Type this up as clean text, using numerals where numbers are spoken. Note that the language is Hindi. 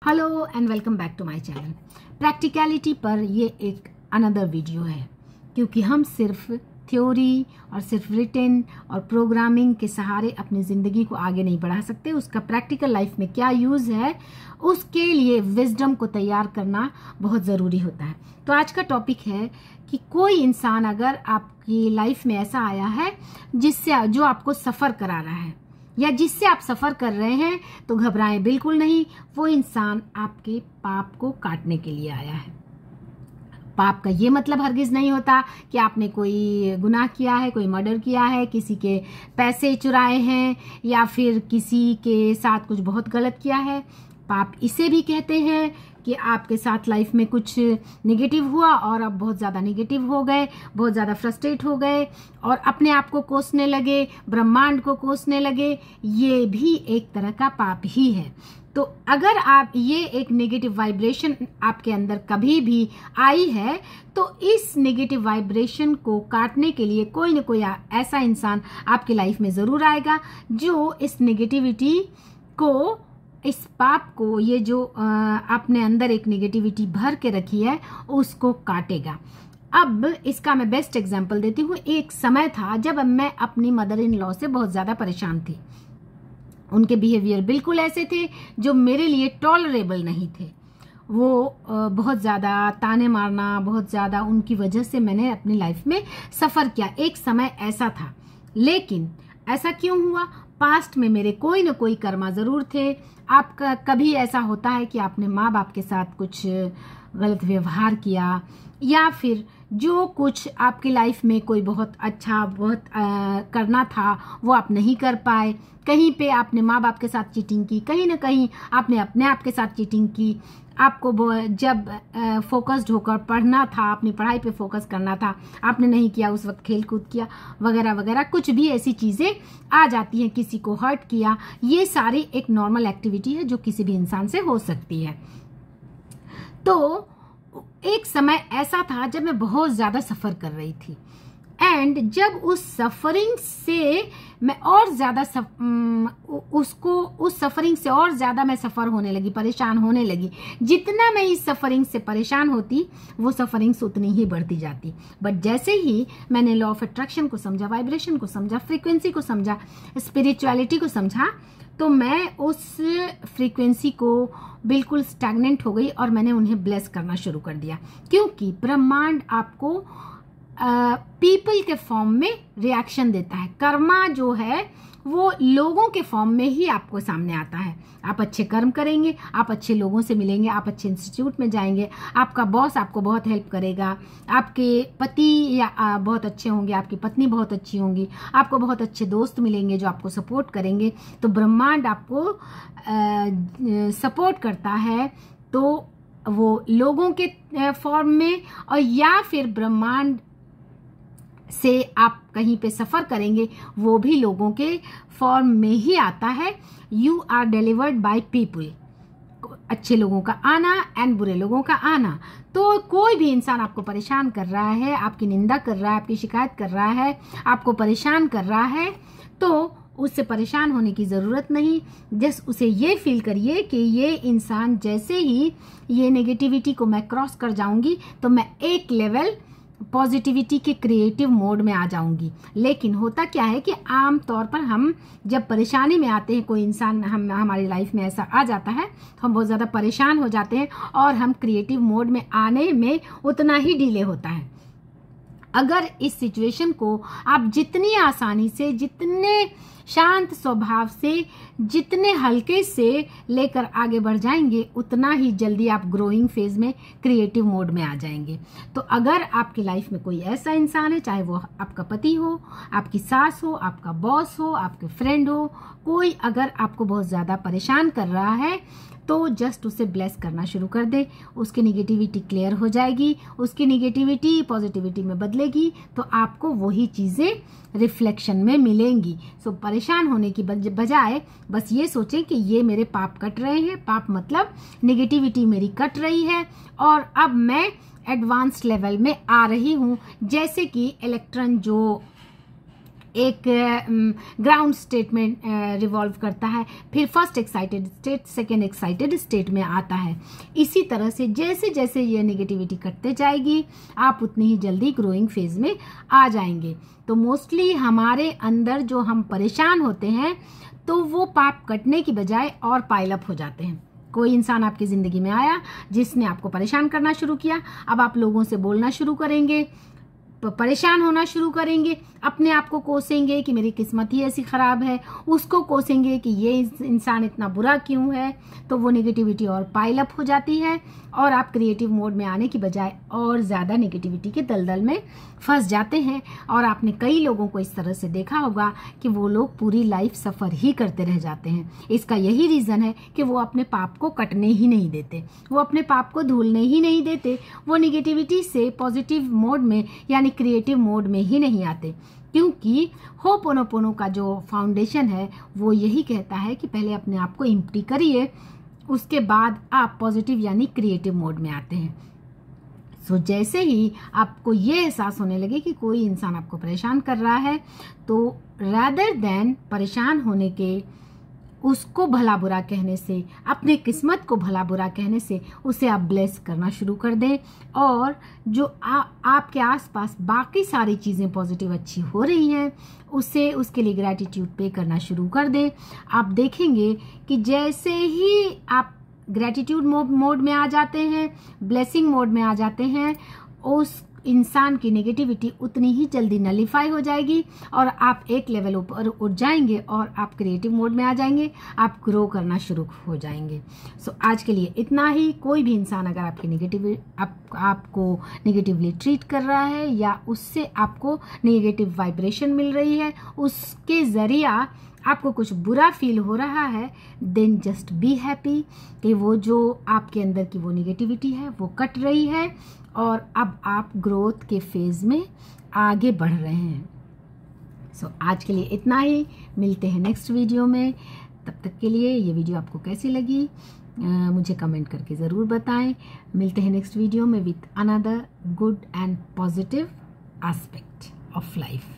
Hello and welcome back to my channel. Practicality पर ये एक अनदर वीडियो है, क्योंकि हम सिर्फ थ्योरी और सिर्फ रिटन और प्रोग्रामिंग के सहारे अपनी ज़िंदगी को आगे नहीं बढ़ा सकते। उसका प्रैक्टिकल लाइफ में क्या यूज़ है, उसके लिए विजडम को तैयार करना बहुत ज़रूरी होता है। तो आज का टॉपिक है कि कोई इंसान अगर आपकी लाइफ में ऐसा आया है जिससे जो आपको सफ़र करा रहा है या जिससे आप सफ़र कर रहे हैं, तो घबराएं बिल्कुल नहीं। वो इंसान आपके पाप को काटने के लिए आया है। पाप का ये मतलब हरगिज नहीं होता कि आपने कोई गुनाह किया है, कोई मर्डर किया है, किसी के पैसे चुराए हैं या फिर किसी के साथ कुछ बहुत गलत किया है। पाप इसे भी कहते हैं कि आपके साथ लाइफ में कुछ नेगेटिव हुआ और आप बहुत ज़्यादा नेगेटिव हो गए, बहुत ज़्यादा फ्रस्ट्रेट हो गए और अपने आप को कोसने लगे, ब्रह्मांड को कोसने लगे। ये भी एक तरह का पाप ही है। तो अगर आप ये एक नेगेटिव वाइब्रेशन आपके अंदर कभी भी आई है, तो इस नेगेटिव वाइब्रेशन को काटने के लिए कोई न कोई ऐसा इंसान आपकी लाइफ में ज़रूर आएगा जो इस नेगेटिविटी को, इस पाप को, ये जो आपने अंदर एक नेगेटिविटी भर के रखी है, उसको काटेगा। अब इसका मैं बेस्ट एग्जांपल देती हूँ। एक समय था जब मैं अपनी मदर इन लॉ से बहुत ज़्यादा परेशान थी। उनके बिहेवियर बिल्कुल ऐसे थे जो मेरे लिए टॉलरेबल नहीं थे। वो बहुत ज़्यादा ताने मारना, बहुत ज़्यादा उनकी वजह से मैंने अपनी लाइफ में सफ़र किया। एक समय ऐसा था। लेकिन ऐसा क्यों हुआ? पास्ट में मेरे कोई न कोई कर्मा ज़रूर थे। आपका कभी ऐसा होता है कि आपने माँ बाप के साथ कुछ गलत व्यवहार किया, या फिर जो कुछ आपकी लाइफ में कोई बहुत अच्छा, बहुत करना था, वो आप नहीं कर पाए। कहीं पे आपने माँ बाप के साथ चीटिंग की, कहीं ना कहीं आपने अपने आप के साथ चीटिंग की। आपको जब फोकस्ड होकर पढ़ना था, अपनी पढ़ाई पे फोकस करना था, आपने नहीं किया, उस वक्त खेल कूद किया वगैरह वगैरह। कुछ भी ऐसी चीज़ें आ जाती हैं, किसी को हर्ट किया। ये सारी एक नॉर्मल एक्टिविटी है जो किसी भी इंसान से हो सकती है। तो एक समय ऐसा था जब मैं बहुत ज़्यादा सफ़र कर रही थी, एंड जब उस सफरिंग से मैं और ज़्यादा उस सफरिंग से और ज़्यादा मैं सफ़र होने लगी, परेशान होने लगी। जितना मैं इस सफरिंग से परेशान होती, वो सफरिंग्स उतनी ही बढ़ती जाती। बट जैसे ही मैंने लॉ ऑफ अट्रैक्शन को समझा, वाइब्रेशन को समझा, फ्रीक्वेंसी को समझा, स्पिरिचुअलिटी को समझा, तो मैं उस फ्रीक्वेंसी को बिल्कुल स्टैग्नेंट हो गई और मैंने उन्हें ब्लेस करना शुरू कर दिया। क्योंकि ब्रह्मांड आपको पीपल के फॉर्म में रिएक्शन देता है। कर्मा जो है वो लोगों के फॉर्म में ही आपको सामने आता है। आप अच्छे कर्म करेंगे, आप अच्छे लोगों से मिलेंगे, आप अच्छे इंस्टीट्यूट में जाएंगे, आपका बॉस आपको बहुत हेल्प करेगा, आपके पति या बहुत अच्छे होंगे, आपकी पत्नी बहुत अच्छी होंगी, आपको बहुत अच्छे दोस्त मिलेंगे जो आपको सपोर्ट करेंगे। तो ब्रह्मांड आपको सपोर्ट करता है, तो वो लोगों के फॉर्म में, और या फिर ब्रह्मांड से आप कहीं पे सफ़र करेंगे, वो भी लोगों के फॉर्म में ही आता है। You are delivered by people. अच्छे लोगों का आना एंड बुरे लोगों का आना। तो कोई भी इंसान आपको परेशान कर रहा है, आपकी निंदा कर रहा है, आपकी शिकायत कर रहा है, आपको परेशान कर रहा है, तो उससे परेशान होने की ज़रूरत नहीं। जस्ट उसे ये फील करिए कि ये इंसान, जैसे ही ये नेगेटिविटी को मैं क्रॉस कर जाऊंगी, तो मैं एक लेवल पॉजिटिविटी के क्रिएटिव मोड में आ जाऊंगी। लेकिन होता क्या है कि आम तौर पर हम जब परेशानी में आते हैं, कोई इंसान हमारी लाइफ में ऐसा आ जाता है, तो हम बहुत ज़्यादा परेशान हो जाते हैं और हम क्रिएटिव मोड में आने में उतना ही डिले होता है। अगर इस सिचुएशन को आप जितनी आसानी से, जितने शांत स्वभाव से, जितने हल्के से लेकर आगे बढ़ जाएंगे, उतना ही जल्दी आप ग्रोइंग फेज में, क्रिएटिव मोड में आ जाएंगे। तो अगर आपकी लाइफ में कोई ऐसा इंसान है, चाहे वो आपका पति हो, आपकी सास हो, आपका बॉस हो, आपके फ्रेंड हो, कोई अगर आपको बहुत ज़्यादा परेशान कर रहा है, तो जस्ट उसे ब्लेस करना शुरू कर दे। उसकी निगेटिविटी क्लियर हो जाएगी, उसकी निगेटिविटी पॉजिटिविटी में बदलेगी, तो आपको वही चीज़ें रिफ्लेक्शन में मिलेंगी। सो परेशान होने की बजाय बस ये सोचें कि ये मेरे पाप कट रहे हैं। पाप मतलब निगेटिविटी मेरी कट रही है और अब मैं एडवांस लेवल में आ रही हूँ। जैसे कि इलेक्ट्रॉन जो एक ग्राउंड स्टेट में रिवॉल्व करता है, फिर first excited state, second excited state में आता है। इसी तरह से जैसे जैसे ये नेगेटिविटी कटते जाएगी आप उतनी ही जल्दी ग्रोइंग फेज में आ जाएंगे। तो मोस्टली हमारे अंदर जो हम परेशान होते हैं तो वो पाप कटने की बजाय और पाइलअप हो जाते हैं। कोई इंसान आपकी जिंदगी में आया जिसने आपको परेशान करना शुरू किया, अब आप लोगों से बोलना शुरू करेंगे, परेशान होना शुरू करेंगे, अपने आप को कोसेंगे कि मेरी किस्मत ही ऐसी खराब है, उसको कोसेंगे कि ये इंसान इतना बुरा क्यों है। तो वो नेगेटिविटी और पाइल अप हो जाती है और आप क्रिएटिव मोड में आने की बजाय और ज़्यादा नेगेटिविटी के दलदल में फंस जाते हैं। और आपने कई लोगों को इस तरह से देखा होगा कि वो लोग पूरी लाइफ सफ़र ही करते रह जाते हैं। इसका यही रीज़न है कि वो अपने पाप को कटने ही नहीं देते, वो अपने पाप को धुलने ही नहीं देते, वो नेगेटिविटी से पॉजिटिव मोड में यानी क्रिएटिव मोड में ही नहीं आते। क्योंकि होपोनोपोनो का जो फाउंडेशन है वो यही कहता है कि पहले अपने आप को एम्प्टी करिए, उसके बाद आप पॉजिटिव यानी क्रिएटिव मोड में आते हैं। सो जैसे ही आपको ये एहसास होने लगे कि कोई इंसान आपको परेशान कर रहा है, तो रादर देन परेशान होने के, उसको भला बुरा कहने से, अपने किस्मत को भला बुरा कहने से उसे आप ब्लेस करना शुरू कर दें। और जो आपके आसपास बाकी सारी चीज़ें पॉजिटिव अच्छी हो रही हैं उसे उसके लिए ग्रैटिट्यूड पे करना शुरू कर दें। आप देखेंगे कि जैसे ही आप ग्रैटिट्यूड मोड में आ जाते हैं, ब्लेसिंग मोड में आ जाते हैं, उस इंसान की नेगेटिविटी उतनी ही जल्दी नलीफाई हो जाएगी और आप एक लेवल ऊपर उठ जाएंगे और आप क्रिएटिव मोड में आ जाएंगे, आप ग्रो करना शुरू हो जाएंगे। सो आज के लिए इतना ही। कोई भी इंसान अगर आपकी आपको नेगेटिवली ट्रीट कर रहा है या उससे आपको नेगेटिव वाइब्रेशन मिल रही है, उसके जरिया आपको कुछ बुरा फील हो रहा है, देन जस्ट बी हैप्पी कि वो जो आपके अंदर की वो नेगेटिविटी है वो कट रही है और अब आप ग्रोथ के फेज में आगे बढ़ रहे हैं। सो आज के लिए इतना ही, मिलते हैं नेक्स्ट वीडियो में। तब तक के लिए ये वीडियो आपको कैसी लगी मुझे कमेंट करके ज़रूर बताएं। मिलते हैं नेक्स्ट वीडियो में with another good and positive aspect of life.